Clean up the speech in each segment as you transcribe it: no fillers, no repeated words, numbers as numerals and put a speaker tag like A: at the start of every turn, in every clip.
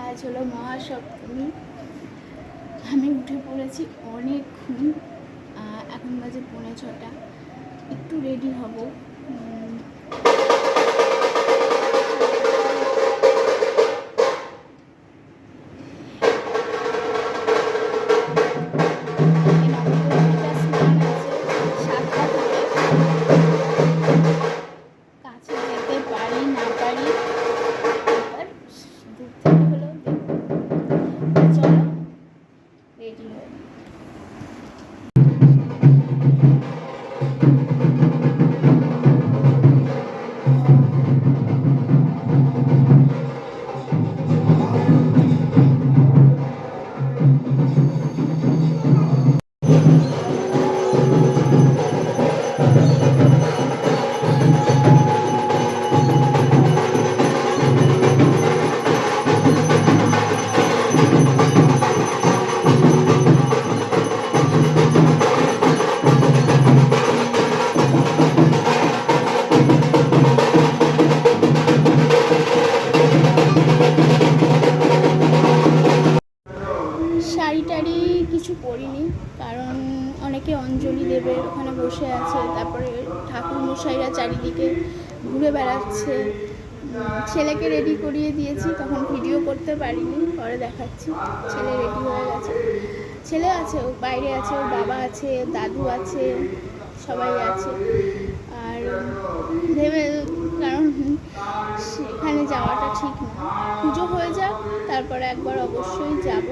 A: আজ হলো মহাসপ্তমী। আমি উঠে পড়েছি অনেকক্ষণ, এখন বাজে 6:45। একটু রেডি হব। কাছে যেতে পারি না পারি, দূর থেকে হলেও দেখব। চলো রেডি হয়ে শাড়ি টাড়ি কিছু পরিনি, কারণ অনেকে অঞ্জলি দেবে ওখানে বসে আছে, তারপরে ঠাকুর মশাইরা চারিদিকে ঘুরে বেড়াচ্ছে। ছেলেকে রেডি করিয়ে দিয়েছি, তখন ভিডিও করতে পারিনি, পরে দেখাচ্ছি। ছেলে রেডি হয়ে গেছে, ছেলে আছে, ও বাইরে আছে, ওর বাবা আছে, দাদু আছে, সবাই আছে। আর ভেবে, কারণ সেখানে যাওয়াটা ঠিক না, পুজো হয়ে যাক তারপরে একবার অবশ্যই যাব।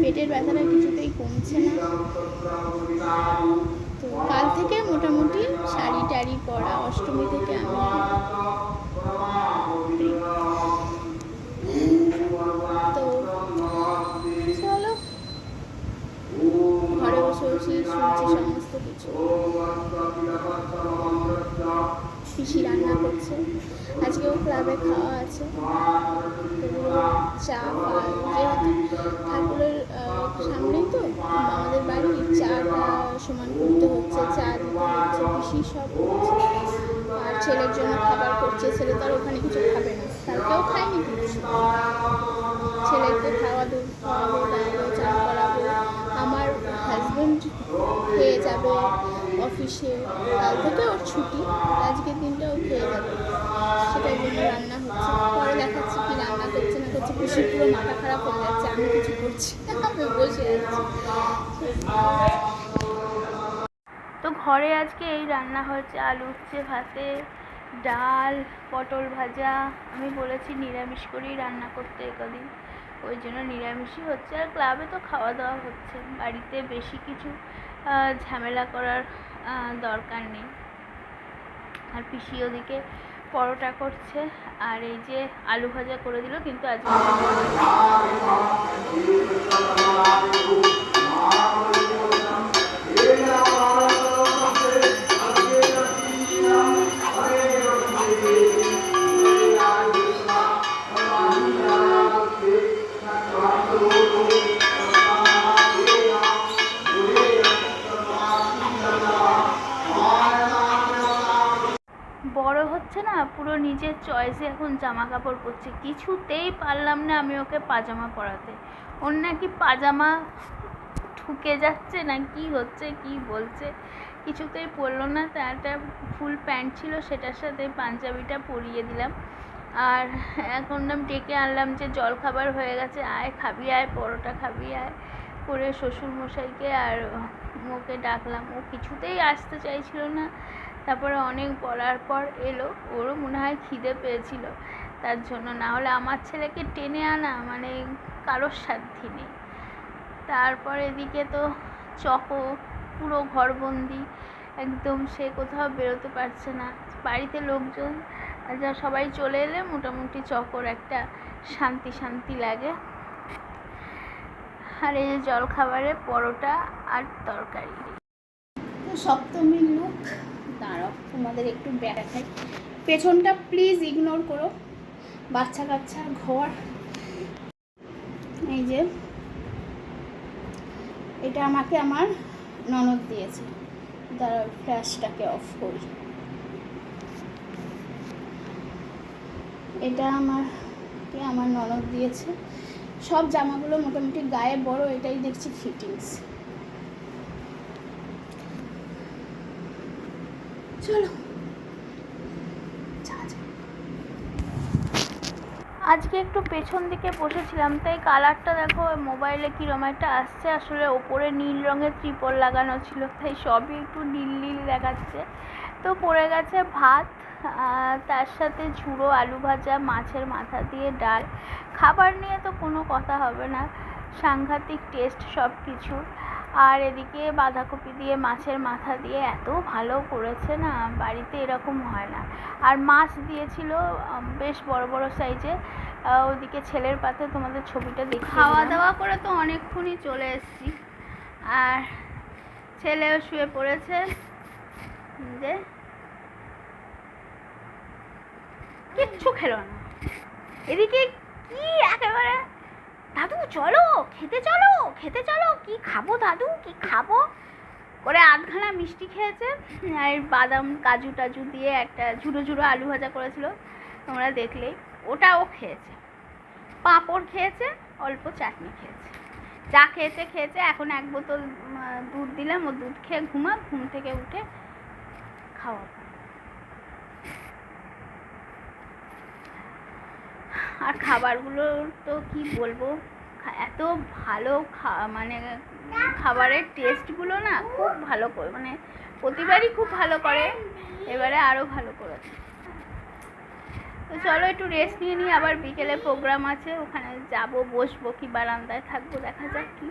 A: পেটের ব্যথাটা কিছুতেই কমছে না, তো কাল থেকে মোটামুটি শাড়ি টাড়ি পরা, অষ্টমী থেকে আমি তো চলো, ঘরে বসে বসে শুনছি সমস্ত কিছু। পিসি রান্না করছে, আজকেও ক্লাবে খাওয়া আছে, চা ফল, যেহেতু ঠাকুরের সামনেই তো আমাদের বাড়ির, চাটা সমান করতে হচ্ছে, চা দিতে হচ্ছে, পিসি সব করছে। আর ছেলের জন্য খাবার করছে, ছেলে তো আর ওখানে কিছু খাবে না, কালকেও খায়নি কিছু। ছেলেকে খাওয়াবো, দাঁড়াবো, চা করাবো। আমার হাজব্যান্ড খেয়ে যাবে অফিসে, কাল থেকে ওর ছুটি, আজকের দিনটা ও খেয়ে যাবে, সেটার জন্য রান্না হচ্ছে। পরে দেখাচ্ছি কি রান্না করছে না করছে। খুশি পুরো মাথা খারাপ হয়ে যাচ্ছে, আমি কিছু করছি না, আমি বসে আছি। তো ঘরে আজকে এই রান্না হচ্ছে, আলু উচ্ছে ভাতে, ডাল, পটল ভাজা। আমি বলেছি নিরামিষ করেই রান্না করতে একদিন, ওই জন্য নিরামিষই হচ্ছে। আর ক্লাবে তো খাওয়া দাওয়া হচ্ছে, বাড়িতে বেশি কিছু ঝামেলা করার দরকার নেই। আর পিসি ওদিকে পরোটা করছে, আর এই যে আলু ভাজা করে দিল, কিন্তু আজকে বড় হচ্ছে না, পুরো নিজের চয়েসে এখন জামা কাপড় পরছে। কিছুতেই পারলাম না আমি ওকে পাজামা পরাতে। ওর নাকি পাজামা ঠুকে যাচ্ছে না কি হচ্ছে, কি বলছে, কিছুতেই পরলো না। তা একটা ফুল প্যান্ট ছিল, সেটার সাথে পাঞ্জাবিটা পরিয়ে দিলাম। আর এখন আমি ডেকে আনলাম যে জল খাবার হয়ে গেছে, আয় খাবি, আয় পরোটা খাবি, আয় করে শ্বশুরমশাইকে আর ওকে ডাকলাম। ও কিছুতেই আসতে চাইছিল না। তারপরে অনেক বলার পর এলো, ওরও মনে হয় খিদে পেয়েছিল তার জন্য, না হলে আমার ছেলেকে টেনে আনা মানে কারোর সাধ্যি নেই। তারপর এদিকে তো চকো পুরো ঘরবন্দি একদম, সে কোথাও বেরোতে পারছে না। বাড়িতে লোকজন যা সবাই চলে এলে মোটামুটি চকোর একটা শান্তি শান্তি লাগে। আর এই যে জলখাবারে পরোটা আর তরকারি। তো সপ্তমীর লুক দাঁড়াও তোমাদের একটু দেখাই। পেছনটা প্লিজ ইগনোর করো, বাচ্চা কাচ্চার ঘর। এই যে এটা আমাকে আমার ননদ দিয়েছে, দাঁড়াও ফ্ল্যাশটাকে অফ করি। এটা আমার ননদ দিয়েছে। সব জামাগুলো মোটামুটি গায়ে বড়, এটাই দেখছি ফিটিংস। চলো আজকে একটু পেছন দিকে বসেছিলাম, তাই কালারটা দেখো মোবাইলে কীরকম একটা আসছে। আসলে ওপরে নীল রঙের ত্রিপল লাগানো ছিল, তাই সবই একটু নীল নীল দেখাচ্ছে। তো পড়ে গেছে ভাত, তার সাথে ঝুড়ো আলু ভাজা, মাছের মাথা দিয়ে ডাল। খাবার নিয়ে তো কোনো কথা হবে না, সাংঘাতিক টেস্ট সব কিছুর। আর এদিকে বাঁধাকপি দিয়ে মাছের মাথা দিয়ে এত ভালো করেছে না, বাড়িতে এরকম হয় না। আর মাছ দিয়েছিল বেশ বড় বড় সাইজে। ওদিকে ছেলের পাতে তোমাদের ছবিটা দেখি। খাওয়া দাওয়া করে তো অনেকক্ষণই চলে এসেছি, আর ছেলেও শুয়ে পড়েছে। যে কিচ্ছু খেলো না। এদিকে কি একেবারে, দাদু চলো খেতে, চলো খেতে চলো, কি খাবো দাদু, কি খাবো করে আধখানা মিষ্টি খেয়েছে। আর বাদাম কাজু টাজু দিয়ে একটা ঝুড়ো ঝুড়ো আলু ভাজা করেছিল, তোমরা দেখলেই, ওটাও খেয়েছে। পাঁপড় খেয়েছে, অল্প চাটনি খেয়েছে, যা খেয়েছে খেয়েছে। এখন এক বোতল দুধ দিলাম, ও দুধ খেয়ে ঘুমা, ঘুম থেকে উঠে খাওয়াবো। আর খাবারগুলো তো কি বলবো, এত ভালো মানে খাবারের টেস্টগুলো না খুব ভালো করে, মানে প্রতিবারই খুব ভালো করে, এবারে আরও ভালো করেছে। তো চলো একটু রেস্ট নিয়ে নিই, আবার বিকেলে প্রোগ্রাম আছে, ওখানে যাব, বসবো কি বারান্দায় থাকবো, দেখা যাক কি।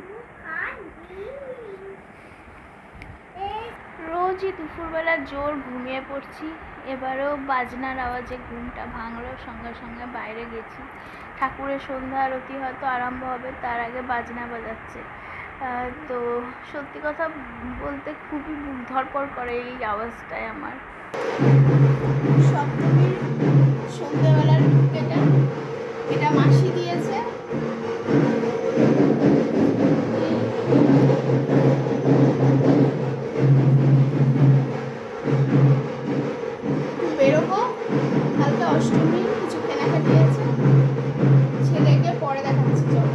A: রোজই দুপুরবেলা জোর ঘুমিয়ে পড়ছি, এবারেও বাজনার আওয়াজে ঘুমটা ভাঙলো। সঙ্গে সঙ্গে বাইরে গেছি, ঠাকুরের সন্ধ্যা আরতি হয়তো আরম্ভ হবে, তার আগে বাজনা বাজাচ্ছে। তো সত্যি কথা বলতে খুবই বুক ধড়ফড় করে এই আওয়াজটায় আমার। সপ্তমীর সন্ধ্যেবেলার এটা মাসি দিয়েছে। বেরোবো, কালকে অষ্টমী, কিছু কেনাকাটি আছে, ছেলেকে পরে দেখাচ্ছি। চলো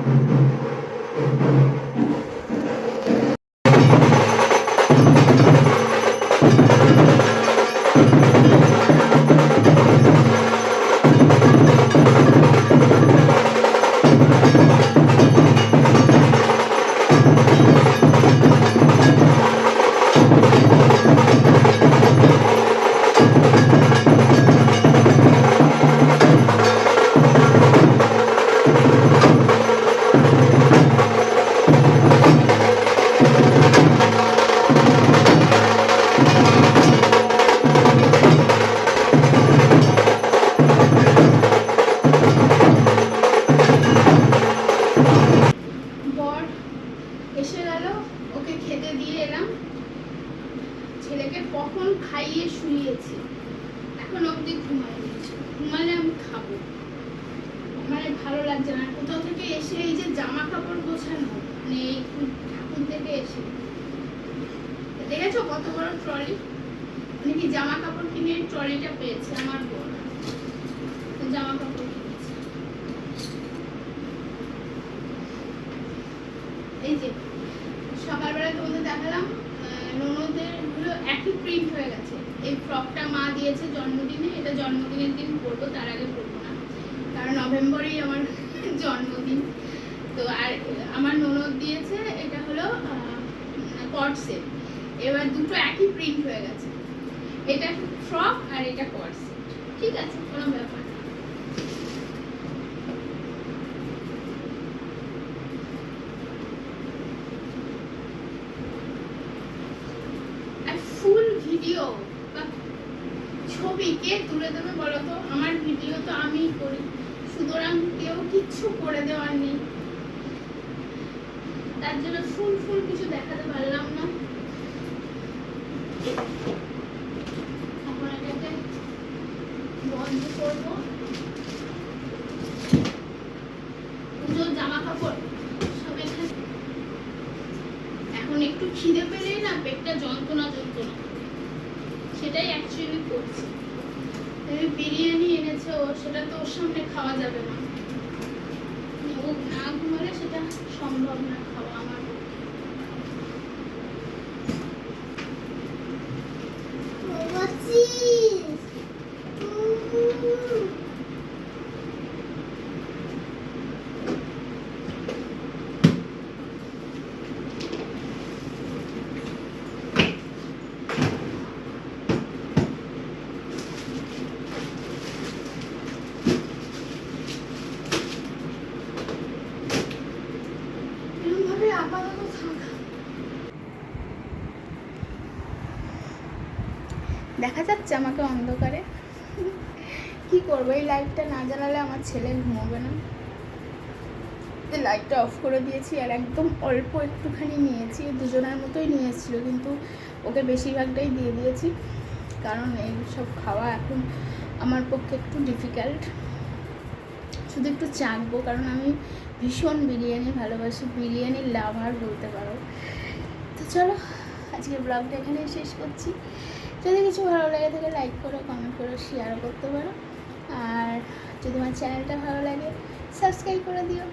A: কখন খাইয়ে শুইয়েছি, এখন অবধি ঘুমালে আমি খাবো। মানে ভালো লাগছে না, কোথাও থেকে এসে এই যে জামা কাপড় গোছানো, মানে এই ঠাকুর থেকে এসে দেখেছো কত বড় ট্রলি, মানে কি জামা কাপড় কিনে ট্রলিটা পেয়েছে আমার বোন, জামা কাপড় কিনেছে। এই যে সকালবেলা তোমাদের দেখালাম, ননদের গুলো একই প্রিন্ট হয়ে গেছে। এই ফ্রকটা মা দিয়েছে জন্মদিনে, এটা জন্মদিনের দিন পরবো, তার আগে পরবো না, কারণ নভেম্বরেই আমার জন্মদিন। তো আর আমার ননদ দিয়েছে, এটা হলো কট সেট। এবার দুটো একই প্রিন্ট হয়ে গেছে, এটা ফ্রক আর এটা কট সেট, ঠিক আছে, কোনো ব্যাপার না। ফুল ভিডিও বা ছবি কে তুলে দেবে বলো তো? আমার ভিডিও তো আমিই করি, সুতরাং কেউ কিচ্ছু করে দেওয়ার নেই। তার জন্য ফুল ফুল কিছু দেখাতে পারলাম না। এখন এটাকে বন্ধ করবো। পুজোর জামা কাপড় সব এখানে। এখন একটু খিদে পেলেই না পেটটা যন্ত্রণা যন্ত্রণা, সেটাই অ্যাকচুয়ালি করছি। বিরিয়ানি এনেছে ও, সেটা তো ওর সামনে খাওয়া যাবে না, ও না ঘুমালে সেটা সম্ভব না খাওয়া আমার পক্ষে। দেখা যাচ্ছে আমাকে অন্ধকারে, কি করবো, এই লাইটটা না জ্বালালে আমার ছেলে ঘুমোবে না। লাইটটা অফ করে দিয়েছি, আর একদম অল্প একটুখানি নিয়েছি, দুজনের মতোই নিয়ে এসেছিলো, কিন্তু ওকে বেশিরভাগটাই দিয়ে দিয়েছি, কারণ এই সব খাওয়া এখন আমার পক্ষে একটু ডিফিকাল্ট। শুধু একটু চাখবো, কারণ আমি ভীষণ বিরিয়ানি ভালোবাসি, বিরিয়ানির লাভার বলতে পারো। তো চলো আজকে ব্লগটা এখানে শেষ করছি। যদি কিছু ভালো লাগে তাহলে লাইক করো, কমেন্ট করো, শেয়ারও করতে পারো, আর যদি আমার চ্যানেলটা ভালো লাগে সাবস্ক্রাইব করে দিও।